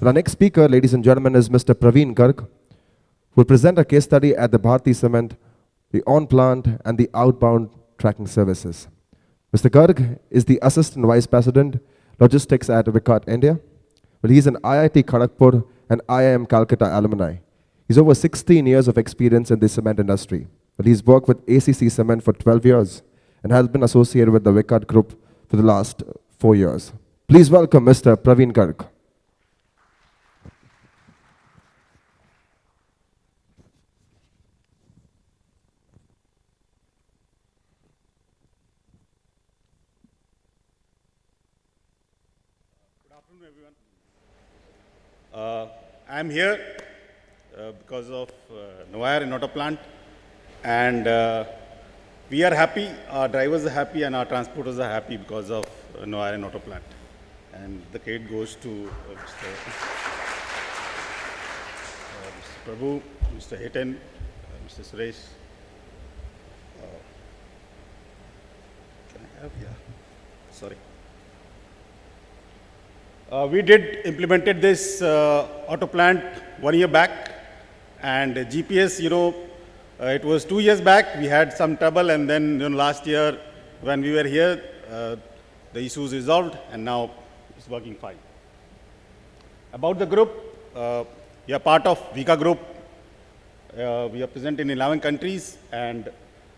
Our next speaker, ladies and gentlemen, is Mr. Praveen Garg, who will present a case study at the Bharti Cement, the on-plant and the outbound tracking services. Mr. Garg is the Assistant Vice President, Logistics at Vicat, India. Well, he's an IIT Kharagpur and IIM Calcutta alumni. He's over 16 years of experience in the cement industry. Well, he's worked with ACC Cement for 12 years and has been associated with the Vicat Group for the last 4 years. Please welcome Mr. Praveen Garg. I'm here because of Novire and auto plant, and we are happy, our drivers are happy, and our transporters are happy because of Novire and auto plant. And the credit goes to Mr. Prabhu, Mr. Hyatt, Mr. Suresh. Can I have? Yeah. Sorry. We did implemented this auto plant 1 year back, and GPS, it was 2 years back. We had some trouble, and then last year when we were here, the issues resolved, and now it's working fine. About the group, we are part of Vicat Group. We are present in 11 countries, and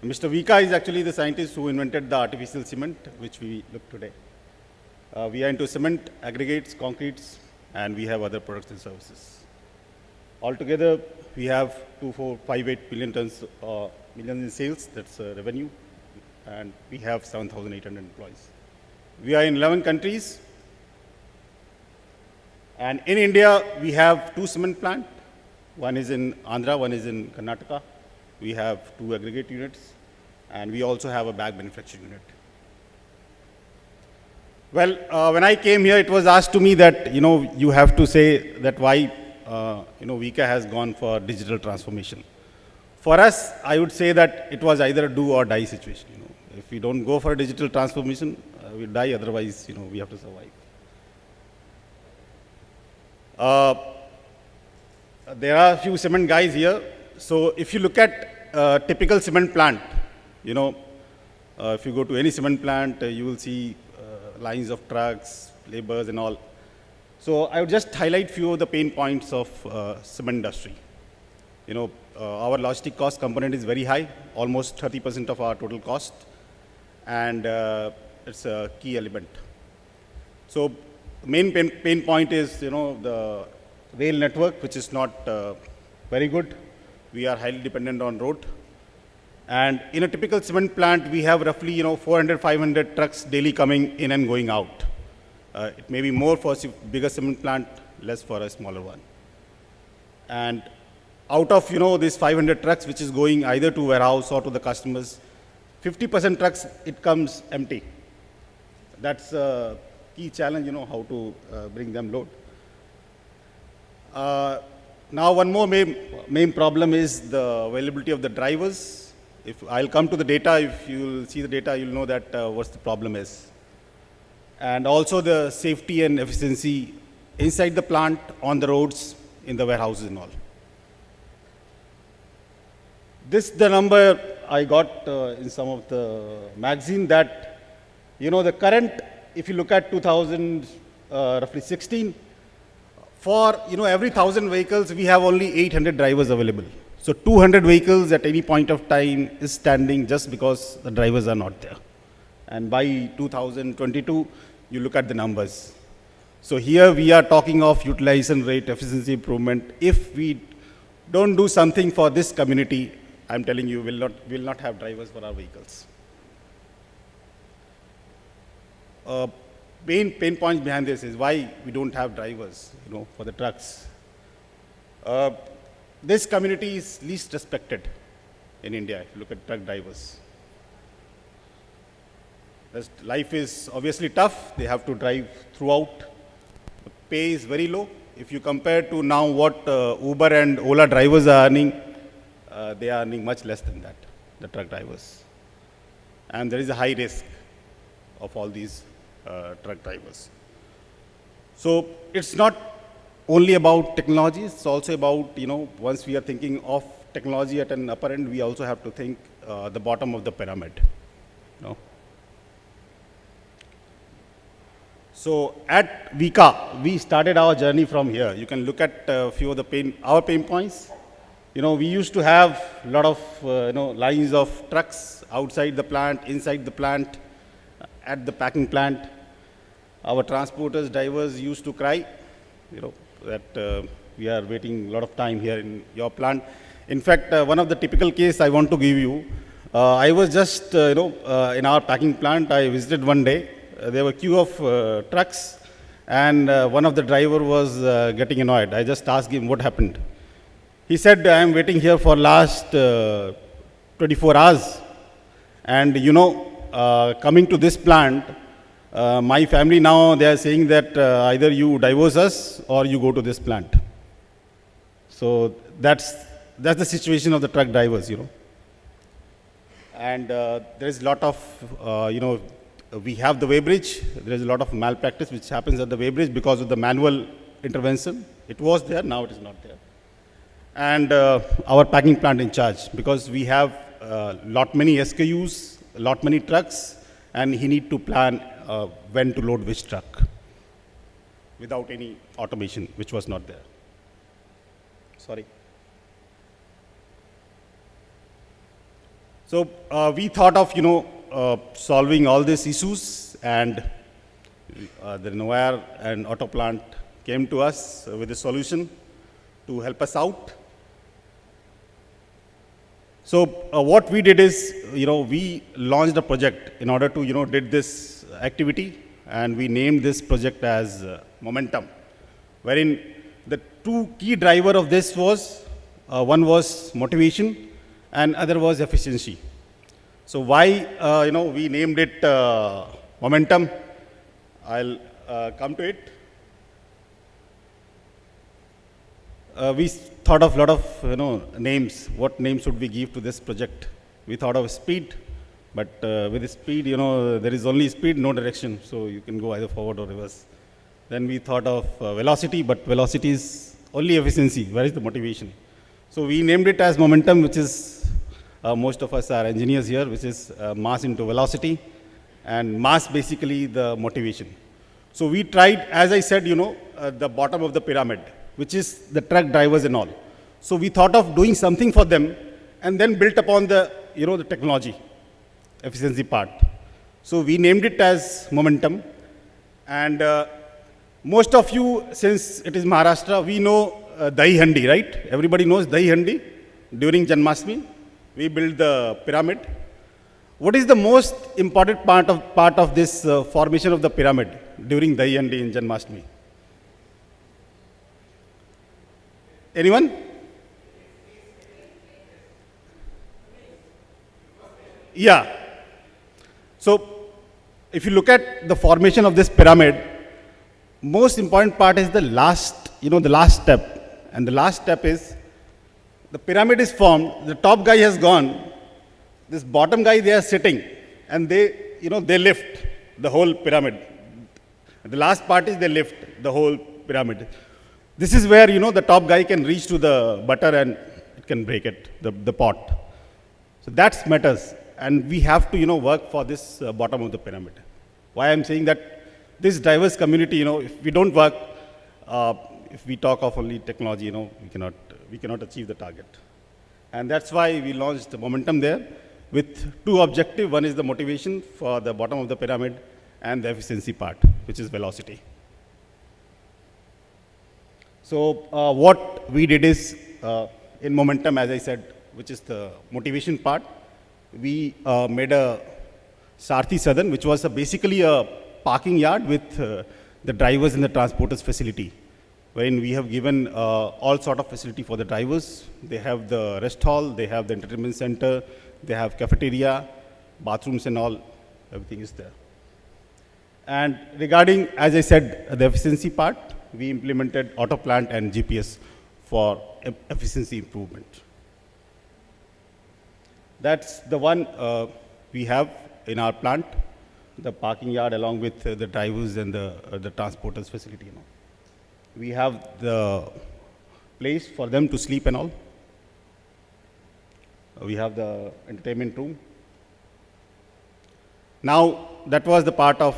Mr. Vicat is actually the scientist who invented the artificial cement, which we look today. We are into cement, aggregates, concretes, and we have other products and services. Altogether, we have 2,458 billion tons, millions in sales, that's revenue, and we have 7,800 employees. We are in 11 countries, and in India, we have 2 cement plants. One is in Andhra, one is in Karnataka. We have 2 aggregate units, and we also have a bag manufacturing unit. Well, when I came here, it was asked to me that, you have to say that why, Vicat has gone for digital transformation. For us, I would say that it was either a do or die situation. If we don't go for digital transformation, we die, otherwise, we have to survive. There are a few cement guys here. So if you look at a typical cement plant, if you go to any cement plant, you will see lines of trucks, laborers and all. So I would just highlight few of the pain points of cement industry. Our logistic cost component is very high, almost 30% of our total cost, and it's a key element. So main pain point is, the rail network, which is not very good. We are highly dependent on road. And in a typical cement plant, we have roughly 400, 500 trucks daily coming in and going out. It may be more for a bigger cement plant, less for a smaller one. And out of these 500 trucks, which is going either to warehouse or to the customers, 50% trucks, it comes empty. That's a key challenge, how to bring them load. Now one more main problem is the availability of the drivers. If I'll come to the data, if you'll see the data, you'll know that what the problem is. And also the safety and efficiency inside the plant, on the roads, in the warehouses and all. This the number I got in some of the magazine that, the current, if you look at 2000, roughly 16, for every 1,000 vehicles, we have only 800 drivers available. So 200 vehicles at any point of time is standing just because the drivers are not there. And by 2022, you look at the numbers. So here we are talking of utilization rate, efficiency improvement. If we don't do something for this community, I'm telling you, we'll not have drivers for our vehicles. Pain points behind this is why we don't have drivers, for the trucks. This community is least respected in India, if you look at truck drivers. Life is obviously tough. They have to drive throughout. The pay is very low. If you compare to now what Uber and Ola drivers are earning, they are earning much less than that, the truck drivers. And there is a high risk of all these truck drivers. So it's not only about technology. It's also about, once we are thinking of technology at an upper end, we also have to think the bottom of the pyramid. You know. So at Vicat, we started our journey from here. You can look at a few of our pain points. We used to have a lot of, lines of trucks outside the plant, inside the plant, at the packing plant. Our transporters, drivers used to cry, that we are waiting a lot of time here in your plant. In fact, one of the typical case I want to give you, I was just, in our packing plant, I visited one day. There were a queue of trucks, and one of the driver was getting annoyed. I just asked him what happened. He said, I am waiting here for last 24 hours. And, coming to this plant, my family now, they are saying that either you divorce us or you go to this plant. So that's the situation of the truck drivers, And there is a lot of, we have the weighbridge. There is a lot of malpractice which happens at the weighbridge because of the manual intervention. It was there, now it is not there. And our packing plant in charge, because we have lot many SKUs, lot many trucks, and he need to plan when to load which truck without any automation, which was not there. Sorry. So we thought of, solving all these issues, and the Novire and auto plant came to us with a solution to help us out. So what we did is, we launched a project in order to, did this activity, and we named this project as Momentum, wherein the two key driver of this was, one was motivation and other was efficiency. So why, we named it Momentum? I'll come to it. We thought of a lot of names. What name should we give to this project? We thought of speed, but with the speed, there is only speed, no direction. So you can go either forward or reverse. Then we thought of velocity, but velocity is only efficiency. Where is the motivation? So we named it as Momentum, which is, most of us are engineers here, which is mass into velocity, and mass basically the motivation. So we tried, as I said, the bottom of the pyramid, which is the truck drivers and all. So we thought of doing something for them, and then built upon the, the technology, efficiency part. So we named it as Momentum. And most of you, since it is Maharashtra, we know Dahi Handi, right? Everybody knows Dahi Handi. During Janmashtami, we built the pyramid. What is the most important part of this formation of the pyramid during Dahi Handi in Janmashtami? Anyone? Yeah. So if you look at the formation of this pyramid, most important part is the last, the last step. And the last step is, the pyramid is formed, the top guy has gone, this bottom guy, they are sitting, and they, they lift the whole pyramid. The last part is they lift the whole pyramid. This is where, the top guy can reach to the butter and it can break it, the pot. So that matters. And we have to, work for this bottom of the pyramid. Why I'm saying that this diverse community, if we don't work, if we talk of only technology, we cannot achieve the target. And that's why we launched the Momentum there with two objectives. One is the motivation for the bottom of the pyramid and the efficiency part, which is velocity. So what we did is, in Momentum, as I said, which is the motivation part, we made a Sarthi Sadan, which was basically a parking yard with the drivers and the transporters facility, wherein we have given all sort of facility for the drivers. They have the rest hall, they have the entertainment center, they have cafeteria, bathrooms and all, everything is there. And regarding, as I said, the efficiency part, we implemented auto plant and GPS for efficiency improvement. That's the one we have in our plant, the parking yard along with the drivers and the transporters facility. We have the place for them to sleep and all. We have the entertainment room. Now, that was the part of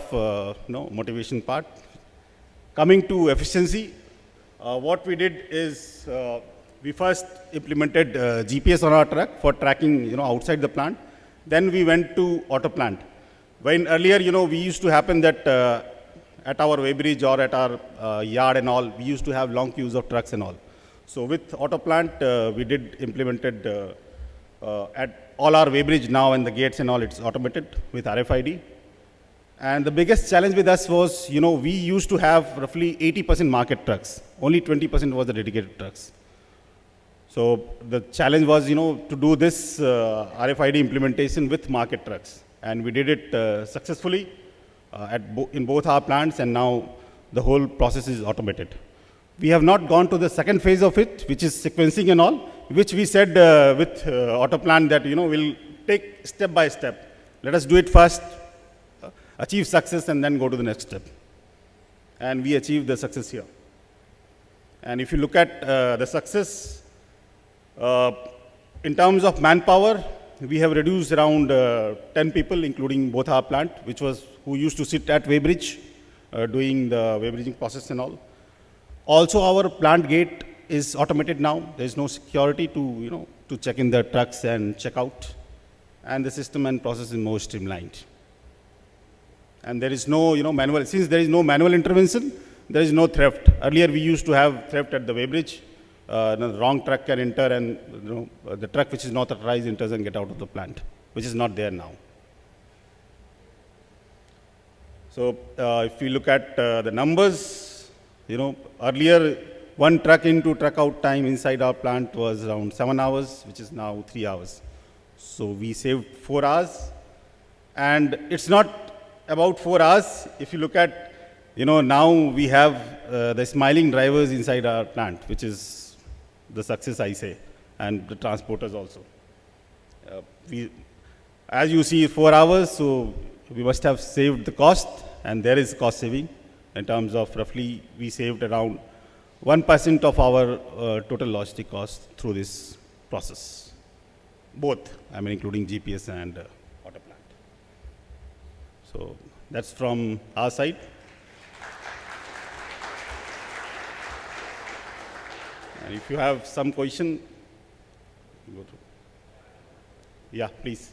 motivation part. Coming to efficiency, what we did is we first implemented GPS on our truck for tracking outside the plant. Then we went to auto plant. When earlier, we used to happen that at our weighbridge or at our yard and all, we used to have long queues of trucks and all. So with auto plant, we did implemented at all our weighbridge now and the gates and all, it's automated with RFID. And the biggest challenge with us was, we used to have roughly 80% market trucks. Only 20% was the dedicated trucks. So the challenge was, to do this RFID implementation with market trucks. And we did it successfully in both our plants, and now the whole process is automated. We have not gone to the second phase of it, which is sequencing and all, which we said with AutoPlan that, we'll take step by step. Let us do it first, achieve success, and then go to the next step. And we achieved the success here. And if you look at the success, in terms of manpower, we have reduced around 10 people, including both our plant, who used to sit at weighbridge, doing the weighbridging process and all. Also, our plant gate is automated now. There is no security to check in the trucks and check out. And the system and process is more streamlined. And there is no manual. Since there is no manual intervention, there is no theft. Earlier, we used to have theft at the weighbridge. The wrong truck can enter, and the truck which is not authorized enters and get out of the plant, which is not there now. So if we look at the numbers, earlier, one truck in, two truck out time inside our plant was around 7 hours, which is now 3 hours. So we saved 4 hours. And it's not about 4 hours. If you look at, now we have the smiling drivers inside our plant, which is the success, I say, and the transporters also. As you see, 4 hours, so we must have saved the cost, and there is cost saving. In terms of roughly, we saved around 1% of our total logistic cost through this process. Both, including GPS and auto plant. So that's from our side. And if you have some question, go through. Yeah, please.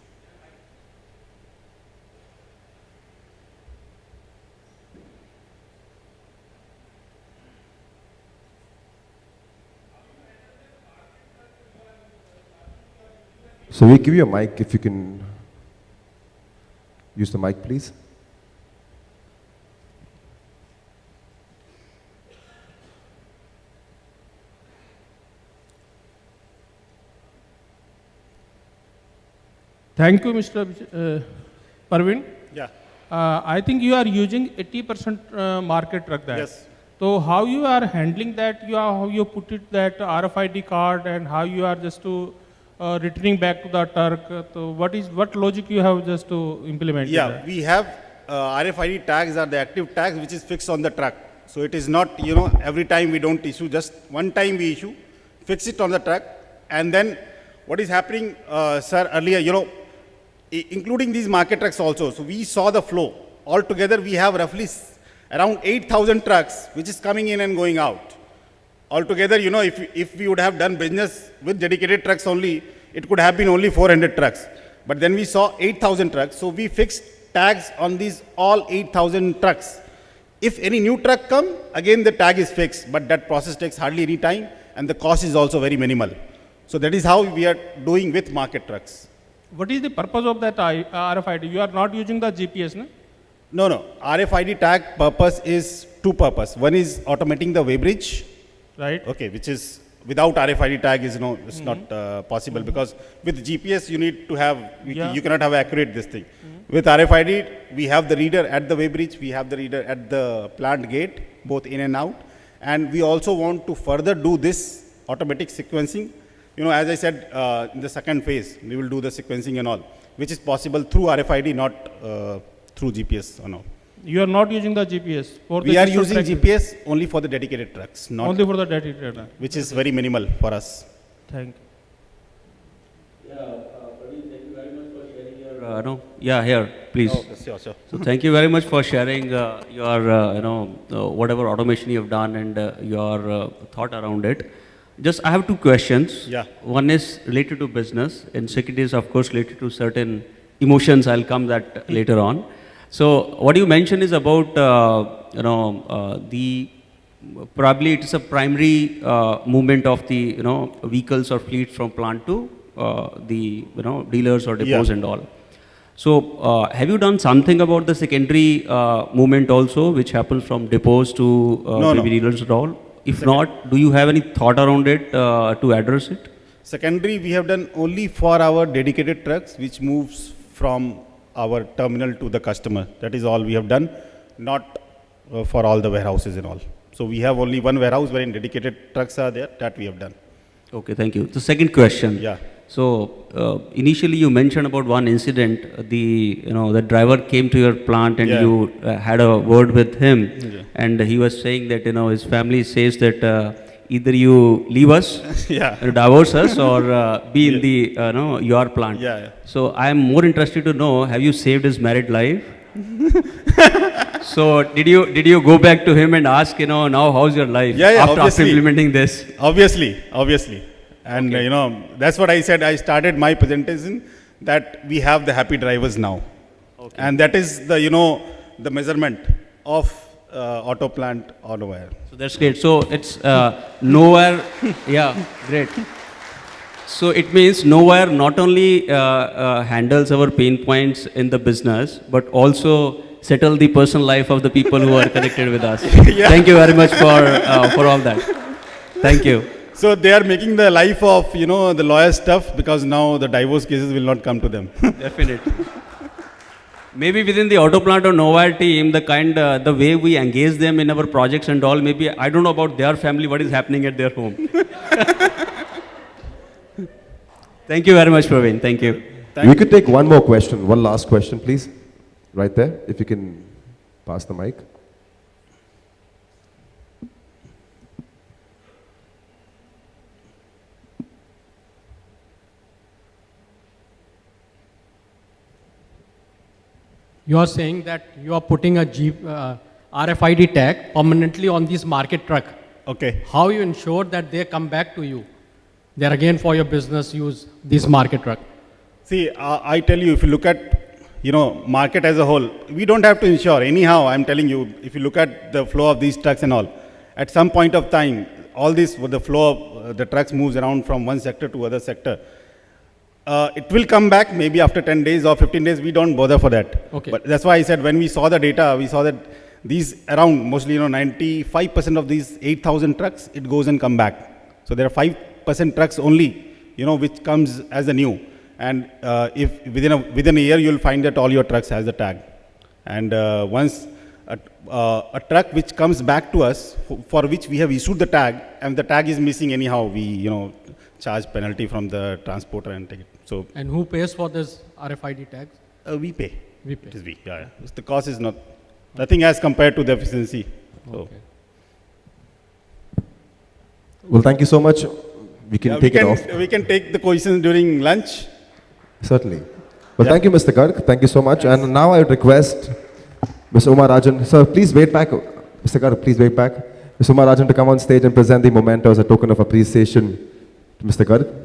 So we give you a mic, if you can use the mic, please. Thank you, Mr. Praveen. Yeah. I think you are using 80% market truck there. Yes. So how you are handling that? How you put it that RFID card, and how you are just to returning back to the truck? So what logic you have just to implement? Yeah, we have RFID tags are the active tags which is fixed on the truck. So it is not every time we don't issue, just one time we issue, fix it on the truck, and then what is happening, sir, earlier, including these market trucks also. So we saw the flow. Altogether, we have roughly around 8,000 trucks which is coming in and going out. Altogether, if we would have done business with dedicated trucks only, it could have been only 400 trucks. But then we saw 8,000 trucks. So we fixed tags on these all 8,000 trucks. If any new truck come, again the tag is fixed, but that process takes hardly any time, and the cost is also very minimal. So that is how we are doing with market trucks. What is the purpose of that RFID? You are not using the GPS, no? No. RFID tag purpose is two purpose. One is automating the weighbridge. Right. Okay, which is without RFID tag is it's not possible, because with GPS you need to have, you cannot have accurate this thing. With RFID, we have the reader at the weighbridge, we have the reader at the plant gate, both in and out. And we also want to further do this automatic sequencing. As I said, in the second phase, we will do the sequencing and all, which is possible through RFID, not through GPS or no. You are not using the GPS for the We are just for using tracking. GPS only for the dedicated trucks, not Only for the dedicated. which is very minimal for us. Thank you. Praveen, thank you very much for sharing your, no, yeah, here, please. Oh, sure, sure. So thank you very much for sharing your, whatever automation you've done and your thought around it. Just, I have two questions. Yeah. One is related to business, and second is, of course, related to certain emotions. I'll come that later on. So what you mentioned is about, the probably it is a primary movement of the, vehicles or fleet from plant to the, dealers or depots Yeah. and all. So have you done something about the secondary movement also, which happens from depots to No, maybe no. dealers at all? If not, do you have any thought around it to address it? Secondary, we have done only for our dedicated trucks, which moves from our terminal to the customer. That is all we have done, not for all the warehouses and all. So we have only one warehouse wherein dedicated trucks are there, that we have done. Okay, thank you. The second question. Yeah. So initially you mentioned about one incident. The driver came to your plant and Yeah. you had a word with him, Yeah. and he was saying that his family says that either you leave us, Yeah. divorce us, or be in the your plant. Yeah, yeah. So I am more interested to know: have you saved his married life? So did you go back to him and ask now how's your life Yeah, yeah, after obviously. implementing this? Obviously. And Okay. that's what I said. I started my presentation that we have the happy drivers now. Okay. And that is the measurement of auto plant all over. So that's great. So it's nowhere. Yeah, great. So it means nowhere not only handles our pain points in the business, but also settle the personal life of the people who are connected with us. Yeah. Thank you very much for all that. Thank you. So they are making the life of, the lawyer stuff, because now the divorce cases will not come to them. Definitely. Maybe within the auto plant or Novire team, the way we engage them in our projects and all, maybe I don't know about their family, what is happening at their home. Thank you very much, Praveen. Thank you. We could take one more question, one last question, please. Right there, if you can pass the mic. You are saying that you are putting a RFID tag permanently on this market truck. Okay. How you ensure that they come back to you? They're again for your business use, this market truck. See, I tell you, if you look at, market as a whole, we don't have to insure. Anyhow, I'm telling you, if you look at the flow of these trucks and all, at some point of time, all this, the flow of the trucks moves around from one sector to other sector. It will come back maybe after 10 days or 15 days. We don't bother for that. Okay. But that's why I said when we saw the data, we saw that these around mostly 95% of these 8,000 trucks, it goes and come back. So there are 5% trucks only, which comes as a new. And if within a year, you'll find that all your trucks has the tag. And once a truck which comes back to us for which we have issued the tag, and the tag is missing anyhow, we charge penalty from the transporter and take it. So And who pays for this RFID tags? we pay. We pay. It is we. Yeah. The cost is nothing as compared to the efficiency. So. Okay. Well, thank you so much. We can take it off. We can take the questions during lunch. Certainly. Well, Yeah. thank you, Mr. Garg. Thank you so much. And now I would request Mr. Umar Rajan. Sir, please wait back. Mr. Garg, please wait back. Mr. Umar Rajan to come on stage and present the memento as a token of appreciation to Mr. Garg.